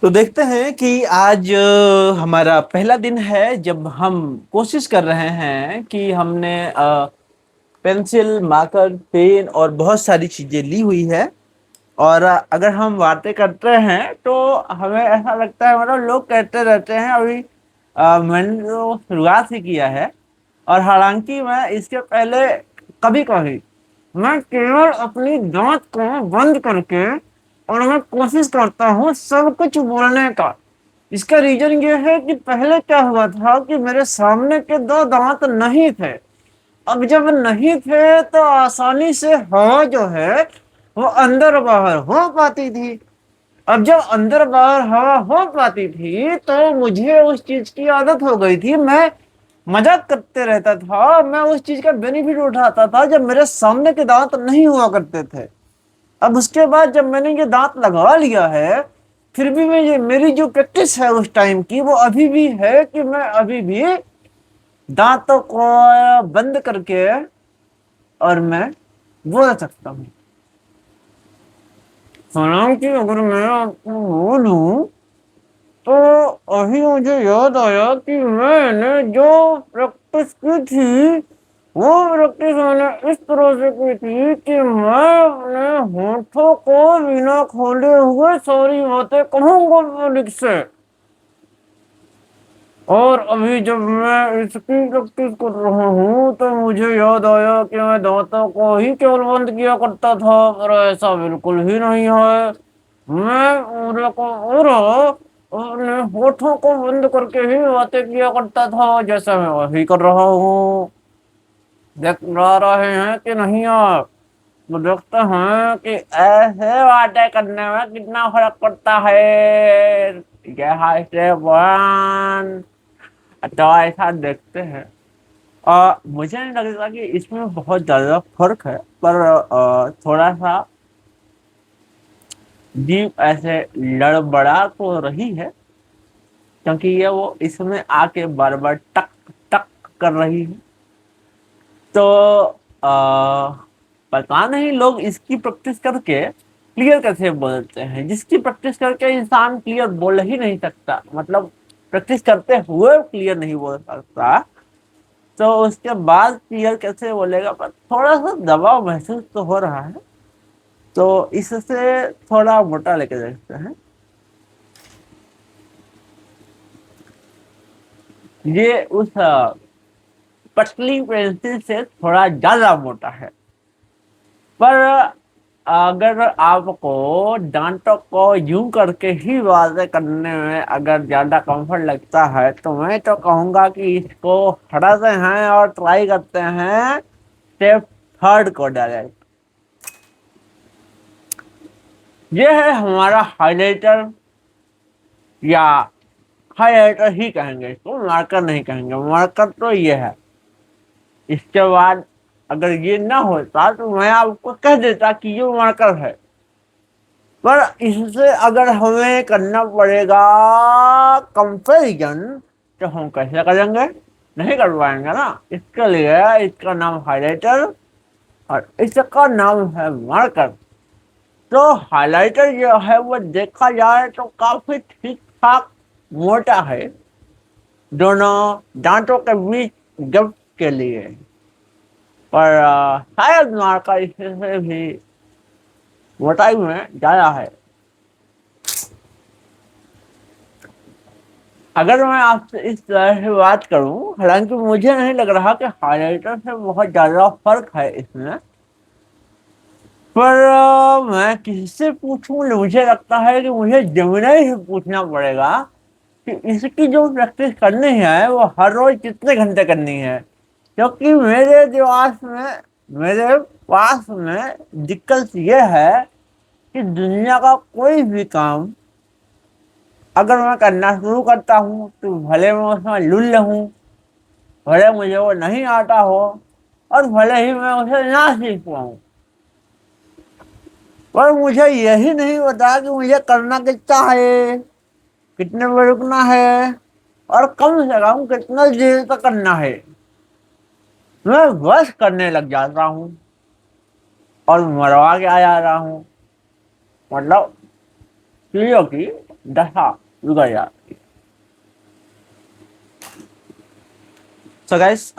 तो देखते हैं कि आज हमारा पहला दिन है जब हम कोशिश कर रहे हैं कि हमने पेंसिल, मार्कर, पेन और बहुत सारी चीजें ली हुई है। और अगर हम बातें करते हैं तो हमें ऐसा लगता है, मतलब लोग कहते रहते हैं अभी मैंने तो शुरुआत ही किया है। और हालांकि मैं इसके पहले कभी कभी मैं केवल अपनी दांत को बंद करके और मैं कोशिश करता हूँ सब कुछ बोलने का। इसका रीजन ये है कि पहले क्या हुआ था कि मेरे सामने के दो दांत नहीं थे। अब जब नहीं थे तो आसानी से हवा जो है वो अंदर बाहर हो पाती थी। अब जब अंदर बाहर हवा हो पाती थी तो मुझे उस चीज की आदत हो गई थी। मैं मजाक करते रहता था, मैं उस चीज का बेनिफिट उठाता था जब मेरे सामने के दांत नहीं हुआ करते थे। अब उसके बाद जब मैंने ये दांत लगा लिया है, फिर भी मैं ये मेरी जो प्रैक्टिस है उस टाइम की वो अभी भी है कि मैं अभी भी दांतों को बंद करके और मैं बोल सकता हूँ। हालांकि अगर मैं आपको बोलूं तो अभी मुझे याद आया कि मैंने जो प्रैक्टिस की थी वो प्रैक्टिस मैंने इस तरह से की थी कि मैं अपने होठों को बिना खोले हुए सारी बातें कहूंगा पब्लिक से। और अभी जब मैं इसकी प्रैक्टिस कर रहा हूँ तो मुझे याद आया कि मैं दांतों को ही केवल बंद किया करता था, पर ऐसा बिल्कुल ही नहीं है। मैं पूरे को पूरा अपने होठों को बंद करके ही बातें किया करता था, जैसा मैं वही कर रहा हूँ। देख रहे हैं कि नहीं आप? तो देखते हैं कि ऐसे बातें करने में कितना फर्क पड़ता है। यह है स्टेप वन। तो ऐसा देखते हैं। मुझे नहीं लगता कि इसमें बहुत ज्यादा फर्क है, पर थोड़ा सा जीभ ऐसे लड़बड़ा तो रही है, क्योंकि ये वो इसमें आके बार बार टक टक कर रही है। तो पता नहीं लोग इसकी प्रैक्टिस करके क्लियर कैसे बोलते हैं। जिसकी प्रैक्टिस करके इंसान क्लियर बोल ही नहीं सकता, मतलब प्रैक्टिस करते हुए क्लियर नहीं बोल सकता, तो उसके बाद क्लियर कैसे बोलेगा। पर थोड़ा सा दबाव महसूस तो हो रहा है, तो इससे थोड़ा मोटा लेके देखते हैं। ये उस पतली पेंसिल से थोड़ा ज्यादा मोटा है। पर अगर आपको दांतों को यूं करके ही बातें करने में अगर ज्यादा कंफर्ट लगता है तो मैं तो कहूंगा कि इसको हटाते हैं और ट्राई करते हैं स्टेप थर्ड को डायरेक्ट। ये है हमारा हाइलाइटर, या हाइलाइटर ही कहेंगे इसको, मार्कर नहीं कहेंगे। मार्कर तो ये है। इसके बाद अगर ये ना होता तो मैं आपको कह देता कि ये मार्कर है। पर इससे अगर हमें करना पड़ेगा कंपैरिजन, तो हम कैसे करेंगे? नहीं कर पाएंगे ना। इसके लिए इसका नाम हाइलाइटर और इसका नाम है मार्कर। तो हाइलाइटर जो है वो देखा जाए तो काफी ठीक ठाक मोटा है, दोनों दांतों के बीच गैप के लिए। पर शायद मार्कर इससे भी मोटाई में ज्यादा है। अगर मैं आपसे इस तरह से बात करूं, हालांकि मुझे नहीं लग रहा कि हाइलाइटर से बहुत ज्यादा फर्क है इसमें, पर मैं किससे पूछूं? मुझे लगता है कि मुझे जेमिनी से पूछना पड़ेगा कि इसकी जो प्रैक्टिस करनी है वो हर रोज कितने घंटे करनी है। क्योंकि मेरे पास में दिक्कत ये है कि दुनिया का कोई भी काम अगर मैं करना शुरू करता हूँ तो भले मैं उसमें लुल्ल हूँ, भले मुझे वो नहीं आता हो, और भले ही मैं उसे ना सीख पाऊँ, पर मुझे यही नहीं पता कि मुझे करना कितना है, कितने में रुकना है, और कम से कम कितना देर तक करना है। मैं बस करने लग जाता हूँ और मरवा के आ जा रहा हूँ। मतलब चीजों की दशा बिगड़ जाती है। सो गाइस,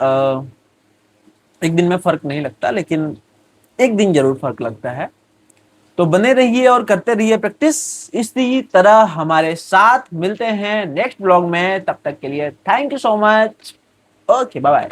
एक दिन में फर्क नहीं लगता, लेकिन एक दिन जरूर फर्क लगता है। तो बने रहिए और करते रहिए प्रैक्टिस इसी तरह हमारे साथ। मिलते हैं नेक्स्ट ब्लॉग में, तब तक के लिए thank you so much. Okay, bye bye.